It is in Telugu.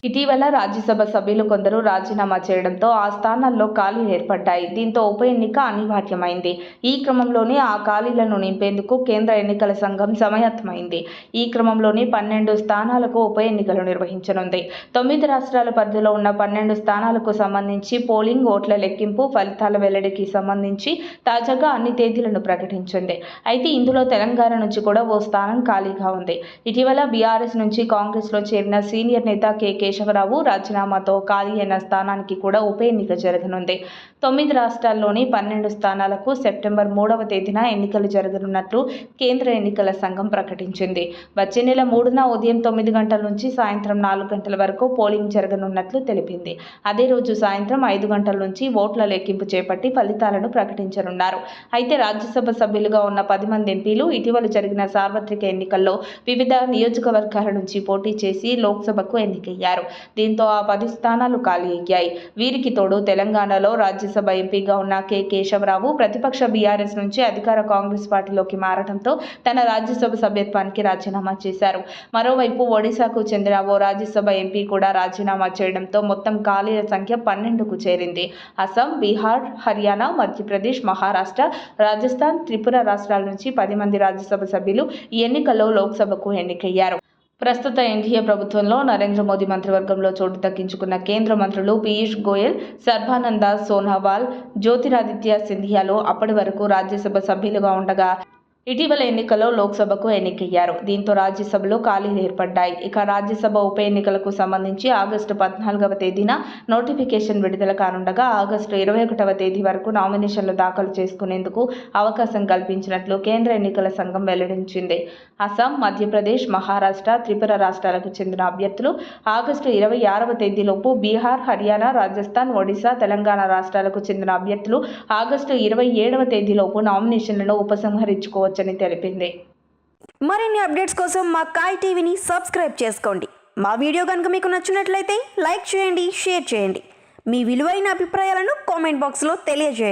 ఇటీవల రాజ్యసభ సభ్యులు కొందరు రాజీనామా చేయడంతో ఆ స్థానాల్లో ఖాళీలు ఏర్పడ్డాయి. దీంతో ఉప ఎన్నిక అనివార్యమైంది. ఈ క్రమంలోనే ఆ ఖాళీలను నింపేందుకు కేంద్ర ఎన్నికల సంఘం సమాయత్తమైంది. ఈ క్రమంలోనే 12 స్థానాలకు ఉప ఎన్నికలు నిర్వహించనుంది. 9 రాష్ట్రాల పరిధిలో ఉన్న 12 స్థానాలకు సంబంధించి పోలింగ్, ఓట్ల లెక్కింపు, ఫలితాల వెల్లడికి సంబంధించి తాజాగా అన్ని తేదీలను ప్రకటించింది. అయితే ఇందులో తెలంగాణ నుంచి కూడా ఓ స్థానం ఖాళీగా ఉంది. ఇటీవల బీఆర్ఎస్ నుంచి కాంగ్రెస్లో చేరిన సీనియర్ నేత కె. కేశవరావు రాజీనామాతో ఖాళీ అయిన స్థానానికి కూడా ఉప ఎన్నిక జరగనుంది. 9 రాష్ట్రాల్లోని 12 స్థానాలకు సెప్టెంబర్ 3వ తేదీన ఎన్నికలు జరగనున్నట్లు కేంద్ర ఎన్నికల సంఘం ప్రకటించింది. వచ్చే నెల 3న ఉదయం 9 గంటల నుంచి సాయంత్రం 4 గంటల వరకు పోలింగ్ జరగనున్నట్లు తెలిపింది. అదే రోజు సాయంత్రం 5 గంటల నుంచి ఓట్ల లెక్కింపు చేపట్టి ఫలితాలను ప్రకటించనున్నారు. అయితే రాజ్యసభ సభ్యులుగా ఉన్న 10 మంది ఎంపీలు ఇటీవల జరిగిన సార్వత్రిక ఎన్నికల్లో వివిధ నియోజకవర్గాల నుంచి పోటీ చేసి లోక్సభకు ఎన్నికయ్యారు. దీంతో ఆ 10 స్థానాలు ఖాళీ అయ్యాయి. వీరికి తోడు తెలంగాణలో రాజ్యసభ ఎంపీగా ఉన్న కె. కేశవరావు ప్రతిపక్ష బీఆర్ఎస్ నుంచి అధికార కాంగ్రెస్ పార్టీలోకి మారడంతో తన రాజ్యసభ సభ్యత్వానికి రాజీనామా చేశారు. మరోవైపు ఒడిశాకు చెందిన ఓ రాజ్యసభ ఎంపీ కూడా రాజీనామా చేయడంతో మొత్తం ఖాళీల సంఖ్య 12కు చేరింది. అస్సాం, బీహార్, హర్యానా, మధ్యప్రదేశ్, మహారాష్ట్ర, రాజస్థాన్, త్రిపుర రాష్ట్రాల నుంచి 10 మంది రాజ్యసభ సభ్యులు ఈ ఎన్నికల్లో లోక్సభకు ఎన్నికయ్యారు. ప్రస్తుత ఎన్డీఏ ప్రభుత్వంలో నరేంద్ర మోదీ మంత్రివర్గంలో చోటు దక్కించుకున్న కేంద్ర మంత్రులు పీయూష్ గోయల్, సర్బానంద సోనోవాల్, జ్యోతిరాదిత్య సింధియాలు అప్పటి వరకు రాజ్యసభ సభ్యులుగా ఉండగా ఇటీవల ఎన్నికల్లో లోక్సభకు ఎన్నికయ్యారు. దీంతో రాజ్యసభలో ఖాళీలు ఏర్పడ్డాయి. ఇక రాజ్యసభ ఉప ఎన్నికలకు సంబంధించి ఆగస్టు 14వ తేదీన నోటిఫికేషన్ విడుదల కానుండగా ఆగస్టు 21వ తేదీ వరకు నామినేషన్లు దాఖలు చేసుకునేందుకు అవకాశం కల్పించినట్లు కేంద్ర ఎన్నికల సంఘం వెల్లడించింది. అస్సాం, మధ్యప్రదేశ్, మహారాష్ట్ర, త్రిపుర రాష్ట్రాలకు చెందిన అభ్యర్థులు ఆగస్టు 26వ తేదీలోపు, బీహార్, హర్యానా, రాజస్థాన్, ఒడిశా, తెలంగాణ రాష్ట్రాలకు చెందిన అభ్యర్థులు ఆగస్టు 27వ తేదీలోపు నామినేషన్లను ఉపసంహరించుకోవచ్చు అని తెలిపింది. మరిన్ని అప్డేట్స్ కోసం మా కాయ్ టీవీని సబ్స్క్రైబ్ చేసుకోండి. మా వీడియో కనుక మీకు నచ్చినట్లయితే లైక్ చేయండి, షేర్ చేయండి. మీ విలువైన అభిప్రాయాలను కామెంట్ బాక్స్లో తెలియజేయండి.